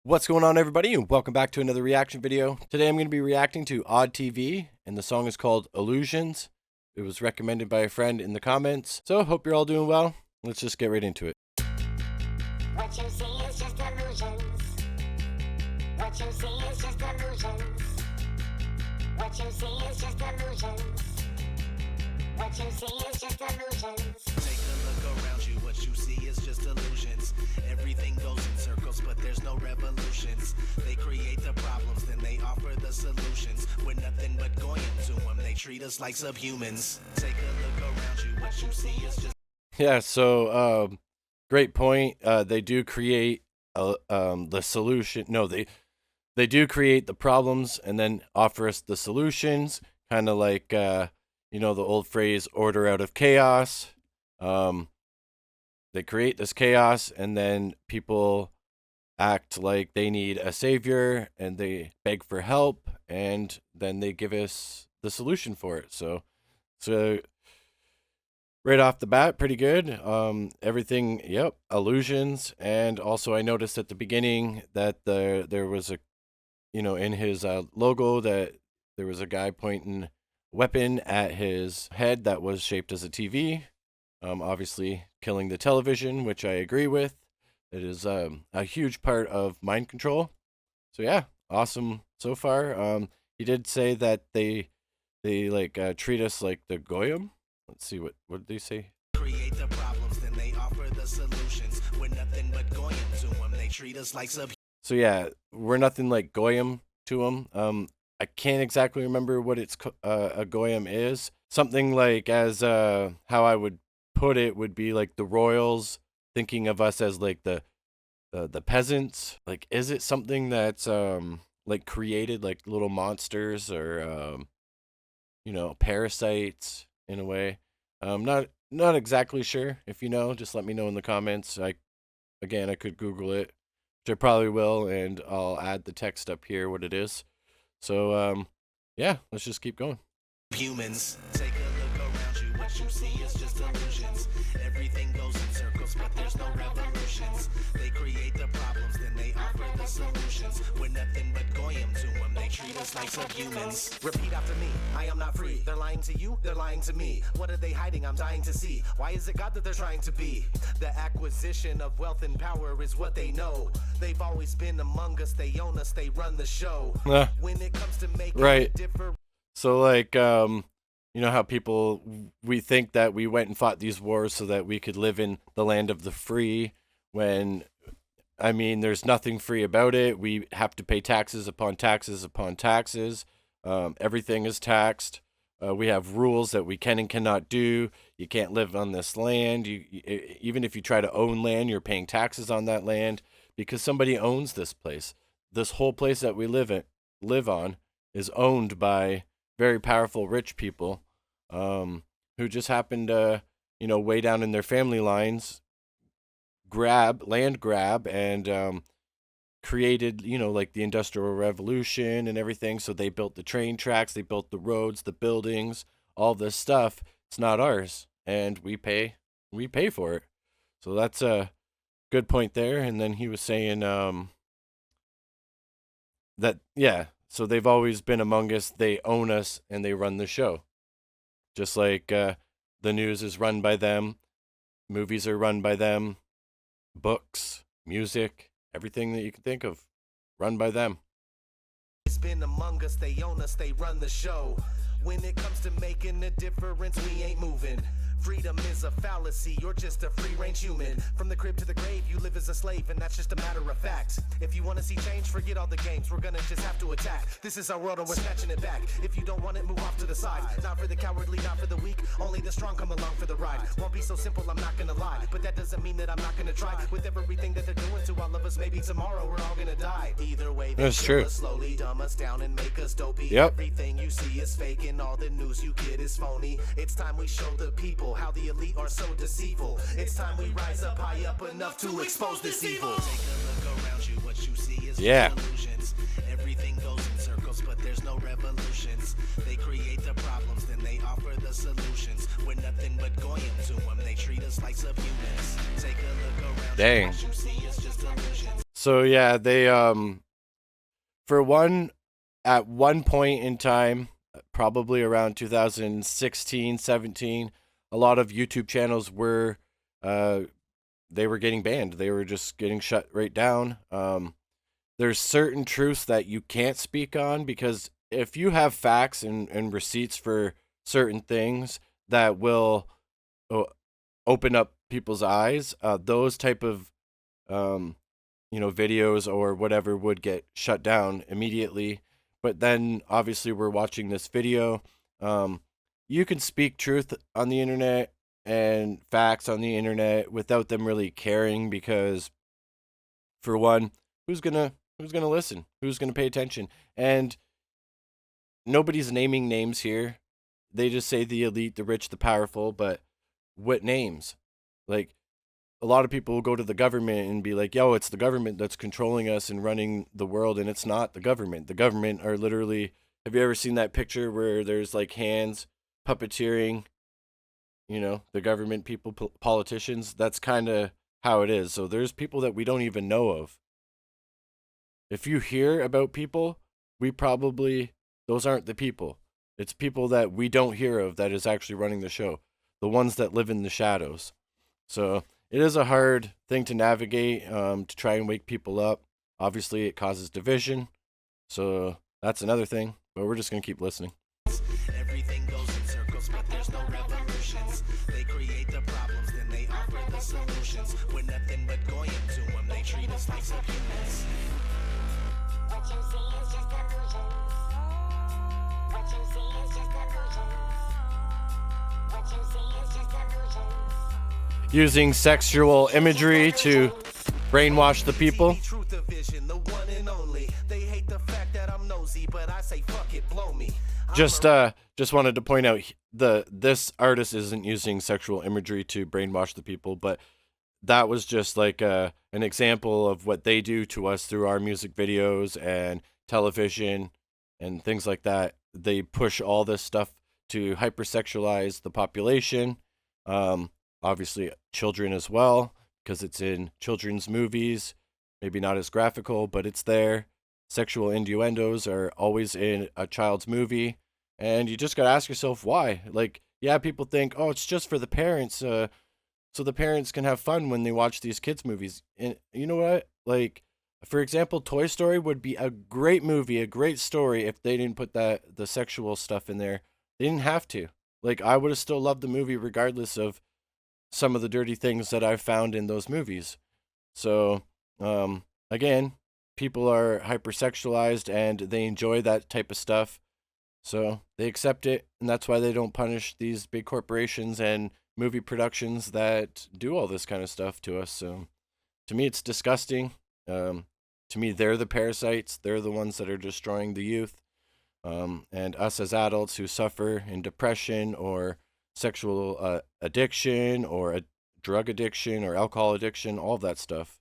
What's going on, everybody, and welcome back to another reaction video. Today I'm going to be reacting to oddtv, and the song is called Illusions. It was recommended by a friend in the comments, so hope you're all doing well. Let's just get right into it. What you see is just illusions. What you see is just illusions. What you see is just illusions. What you see is just illusions. Take a look around you, what you see is just illusions. Everything goes in circles, but there's no revolutions. They create the problems, then they offer the solutions. We're nothing but going to them, they treat us like subhumans. Take a look around you, what you see is just... Yeah, so, great point. They do create the solution. No, they do create the problems and then offer us the solutions, kind of like, the old phrase, order out of chaos. They create this chaos, and then people act like they need a savior, and they beg for help, and then they give us the solution for it. So right off the bat, pretty good. Everything, yep, illusions. And also I noticed at the beginning that there was a, in his logo, that there was a guy pointing a weapon at his head that was shaped as a TV. Obviously killing the television, which I agree with. It is a huge part of mind control. So yeah, awesome so far. He did say that they treat us like the goyim. Let's see, what did they say? Create the problems, then they offer the solutions. We're nothing but going to them, they treat us like sub... So yeah, we're nothing like goyim to them. I can't exactly remember what a goyim is. Something like, as how I would put it, would be like the royals thinking of us as like the peasants. Like, is it something that's like created, like little monsters, or parasites in a way? Not exactly sure. If you know, just let me know in the comments. I could Google it, which I probably will, and I'll add the text up here what it is. So yeah, let's just keep going. Humans, take a look around you, what you see is just illusions. Everything goes in circles, but there's no revolutions. They create the problems, then they offer the solutions. We're nothing but goyim to them, they treat us like subhumans. Repeat after me, I am not free. They're lying to you, they're lying to me. What are they hiding? I'm dying to see. Why is it God that they're trying to be? The acquisition of wealth and power is what they know. They've always been among us, they own us, they run the show. When it comes to making Right. a difference. So like, how we think that we went and fought these wars so that we could live in the land of the free, when, I mean, there's nothing free about it. We have to pay taxes upon taxes upon taxes. Everything is taxed. We have rules that we can and cannot do. You can't live on this land. Even if you try to own land, you're paying taxes on that land because somebody owns this place. This whole place that we live on is owned by very powerful rich people, who just happen to, way down in their family lines, land grab, and created, like the Industrial Revolution and everything. So they built the train tracks, they built the roads, the buildings, all this stuff. It's not ours, and we pay for it. So that's a good point there. And then he was saying that, yeah, so they've always been among us, they own us, and they run the show. Just like the news is run by them, movies are run by them, books, music, everything that you can think of, run by them. It's been among us, they own us, they run the show. When it comes to making a difference, we ain't moving. Freedom is a fallacy, you're just a free-range human. From the crib to the grave, you live as a slave, and that's just a matter of fact. If you want to see change, forget all the games, we're gonna just have to attack. This is our world and we're snatching it back. If you don't want it, move off to the side. Not for the cowardly, not for the weak, only the strong come along for the ride. Won't be so simple, I'm not gonna lie, but that doesn't mean that I'm not gonna try. With everything that they're doing to all of us, maybe tomorrow we're all gonna die. Either way, they That's kill true. us slowly, dumb us down and make us dopey. Yep. Everything you see is fake and all the news you get is phony. It's time we show the people how the elite are so deceitful. It's time we rise up high up enough to expose this evil. Take a look around you, what you see is Yeah. illusions. Everything goes in circles, but there's no revolutions. They create the problems, then they offer the solutions. We're nothing but goyim to them, they treat us like subhumans. Take a look around Dang. you, what you see is just illusions. So yeah, they for one, at one point in time, probably around 2016, 17, a lot of YouTube channels were uh they were getting banned. They were just getting shut right down. There's certain truths that you can't speak on because if you have facts and receipts for certain things that will o- open up people's eyes, those type of um, videos or whatever would get shut down immediately. But then obviously we're watching this video. Um, you can speak truth on the internet and facts on the internet without them really caring because for one, who's gonna listen? Who's gonna pay attention? And nobody's naming names here. They just say the elite, the rich, the powerful, but what names? Like a lot of people will go to the government and be like, yo, it's the government that's controlling us and running the world, and it's not the government. The government are literally, have you ever seen that picture where there's like hands puppeteering, the government people, politicians? That's kind of how it is. So there's people that we don't even know of. If you hear about people, those aren't the people. It's people that we don't hear of that is actually running the show, the ones that live in the shadows. So it is a hard thing to navigate, to try and wake people up. Obviously, it causes division. So that's another thing, but we're just going to keep listening. Everything goes in circles, but there's no revolutions. They create the problems, then they offer the solutions. We're nothing but going to them. They treat us like subhumans. What you see is just illusions. What you see is just illusions. What you see is just illusions. Using sexual imagery to brainwash the people. Truth of vision, the one and only. They hate the fact that I'm nosy, but I say fuck it, blow me. Just wanted to point out this artist isn't using sexual imagery to brainwash the people, but that was just like an example of what they do to us through our music videos and television and things like that. They push all this stuff to hypersexualize the population, obviously children as well, because it's in children's movies. Maybe not as graphical, but it's there. Sexual innuendos are always in a child's movie, and you just got to ask yourself why. Like, yeah, people think, oh, it's just for the parents, so the parents can have fun when they watch these kids' movies. And you know what? Like, for example, Toy Story would be a great movie, a great story if they didn't put the sexual stuff in there. They didn't have to. Like, I would have still loved the movie regardless of some of the dirty things that I've found in those movies. So, again, people are hypersexualized and they enjoy that type of stuff. So they accept it, and that's why they don't punish these big corporations and movie productions that do all this kind of stuff to us. So to me, it's disgusting. To me, they're the parasites. They're the ones that are destroying the youth. And us as adults who suffer in depression or sexual addiction or a drug addiction or alcohol addiction, all of that stuff.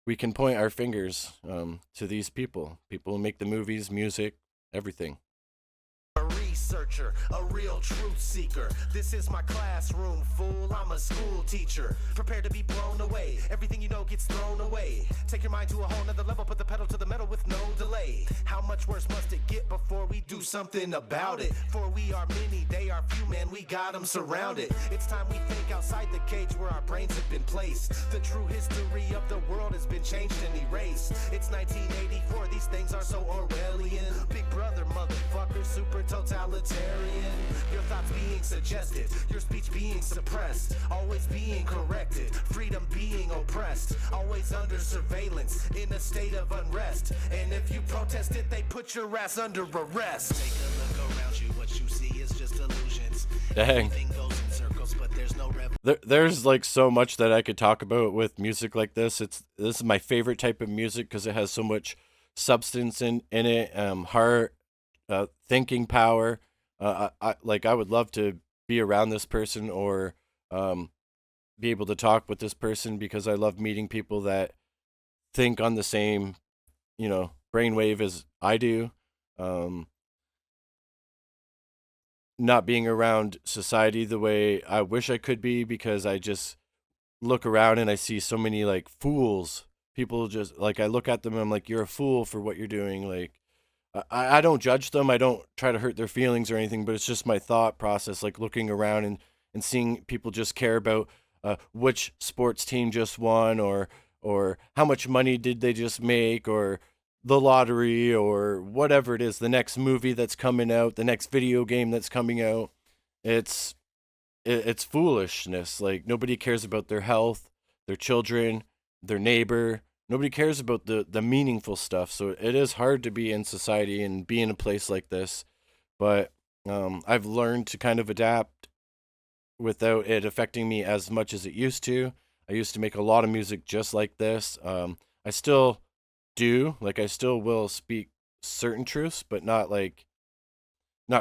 We can point our fingers to these people who make the movies, music, everything. A researcher, a real truth seeker. This is my classroom, fool. I'm a school teacher. Prepare to be blown away. Everything you know gets thrown away. Take your mind to a whole nother level. Put the pedal to the metal with no delay. How much worse must it get before we do something about it? For we are many, they are few, man. We got them surrounded. It's time we think outside the cage where our brains have been placed. The true history of the world has been changed and erased. It's 1984. These things are so Orwellian. Big brother, motherfucker, super totalitarian. Your thoughts being suggested, your speech being suppressed, always being corrected, freedom being oppressed, always under surveillance, in a state of unrest. And if you protest it, they put your ass under arrest. Take a look around you, what you see is just illusions. Dang. Everything goes in circles, but there's no There's like so much that I could talk about with music like this. This is my favorite type of music because it has so much substance in it, heart, thinking power. I would love to be around this person or be able to talk with this person because I love meeting people that think on the same, brainwave as I do. Not being around society the way I wish I could be because I just look around and I see so many like fools. People just like, I look at them and I'm like, you're a fool for what you're doing. Like, I don't judge them. I don't try to hurt their feelings or anything, but it's just my thought process, like looking around and seeing people just care about which sports team just won, or how much money did they just make, or the lottery, or whatever it is, the next movie that's coming out, the next video game that's coming out. It's it's foolishness. Like, nobody cares about their health, their children, their neighbor. Nobody cares about the meaningful stuff. So it is hard to be in society and be in a place like this. But I've learned to kind of adapt without it affecting me as much as it used to. I used to make a lot of music just like this. I still do. Like, I still will speak certain truths, but not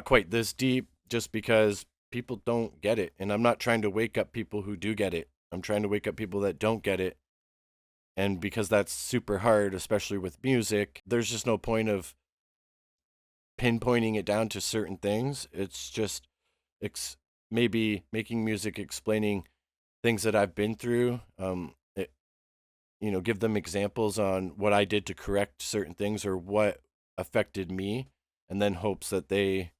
quite this deep, just because people don't get it. And I'm not trying to wake up people who do get it. I'm trying to wake up people that don't get it. And because that's super hard, especially with music, there's just no point of pinpointing it down to certain things. It's just maybe making music explaining things that I've been through. Give them examples on what I did to correct certain things or what affected me, and then hopes that they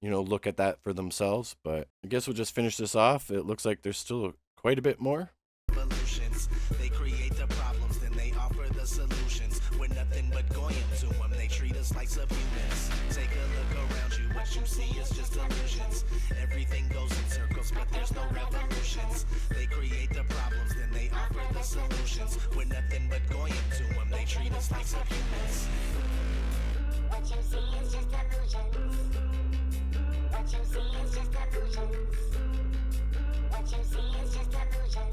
look at that for themselves. But I guess we'll just finish this off. It looks like there's still quite a bit more. Revolutions. They create the problems, then they offer the solutions. We're nothing but going to them. They treat us like subhumans. Take a look around you. What you see is just illusions. Everything goes in circles, but there's no revolutions. They create the problems, then they offer the solutions. We're nothing but going to them. They treat us like subhumans. What you see is just illusions. What you see is just illusions. What you see is just illusions.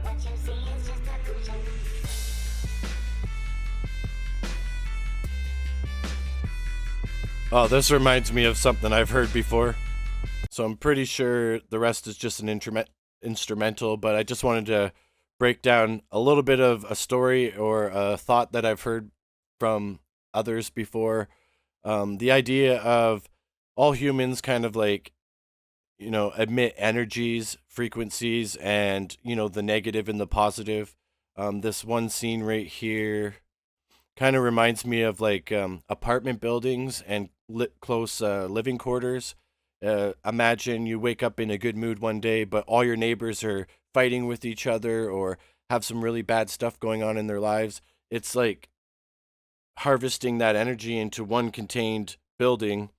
What you see is just illusions. Oh, this reminds me of something I've heard before. So I'm pretty sure the rest is just an instrumental, but I just wanted to break down a little bit of a story or a thought that I've heard from others before. The idea of all humans kind of like, emit energies, frequencies, and, the negative and the positive. This one scene right here kind of reminds me of like apartment buildings and close living quarters. Imagine you wake up in a good mood one day, but all your neighbors are fighting with each other or have some really bad stuff going on in their lives. It's like harvesting that energy into one contained building,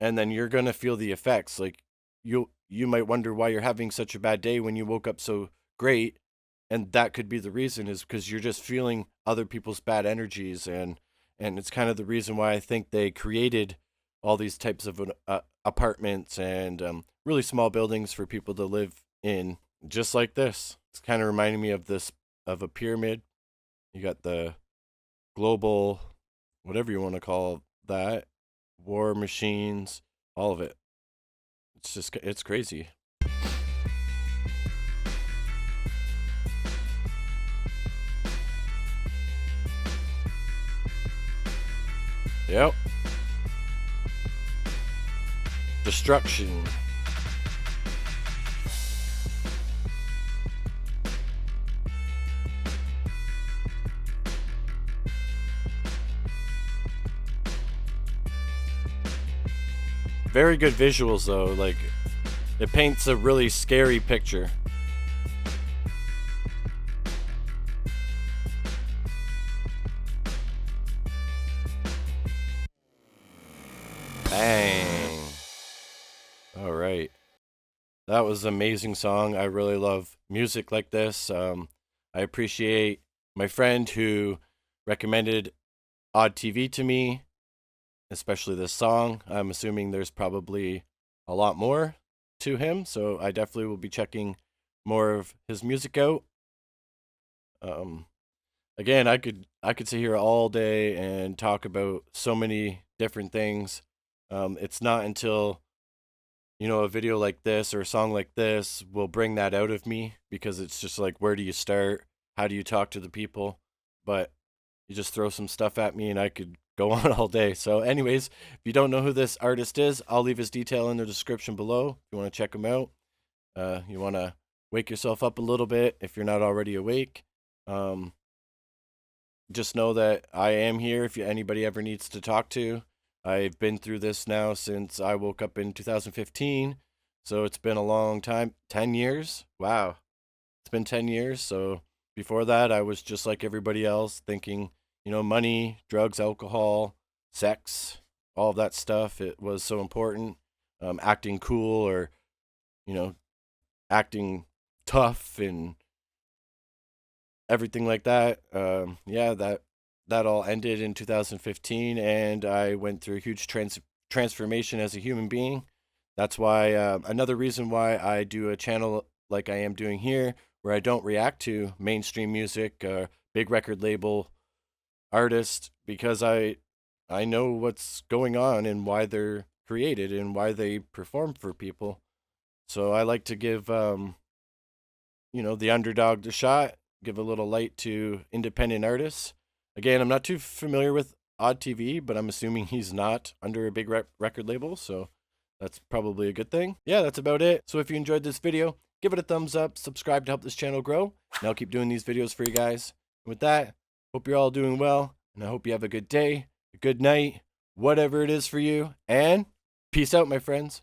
and then you're going to feel the effects. Like, you might wonder why you're having such a bad day when you woke up so great, and that could be the reason, is because you're just feeling other people's bad energies. And it's kind of the reason why I think they created all these types of apartments and really small buildings for people to live in, just like this. It's kind of reminding me of a pyramid. You got the global, whatever you want to call that, war machines, all of it. It's crazy. Yep. Destruction. Very good visuals though, like it paints a really scary picture. Bang. All right. That was an amazing song. I really love music like this. I appreciate my friend who recommended oddtv to me, especially this song. I'm assuming there's probably a lot more to him, so I definitely will be checking more of his music out. Again, I could sit here all day and talk about so many different things. It's not until a video like this or a song like this will bring that out of me, because it's just like, where do you start? How do you talk to the people? But you just throw some stuff at me and I could go on all day. So anyways, if you don't know who this artist is, I'll leave his detail in the description below if you want to check him out. You want to wake yourself up a little bit if you're not already awake. Just know that I am here if anybody ever needs to talk to. I've been through this now since I woke up in 2015, so it's been a long time. 10 years? Wow. It's been 10 years. So before that, I was just like everybody else, thinking, money, drugs, alcohol, sex, all of that stuff. It was so important. Acting cool or, you know, acting tough and everything like that. Yeah, that all ended in 2015, and I went through a huge transformation as a human being. That's why another reason why I do a channel like I am doing here, where I don't react to mainstream music, big record label artists, because I know what's going on and why they're created and why they perform for people. So I like to give the underdog a shot, give a little light to independent artists. Again, I'm not too familiar with oddtv, but I'm assuming he's not under a big record label, so that's probably a good thing. Yeah, that's about it. So if you enjoyed this video, give it a thumbs up, subscribe to help this channel grow, and I'll keep doing these videos for you guys. And with that, hope you're all doing well, and I hope you have a good day, a good night, whatever it is for you, and peace out, my friends.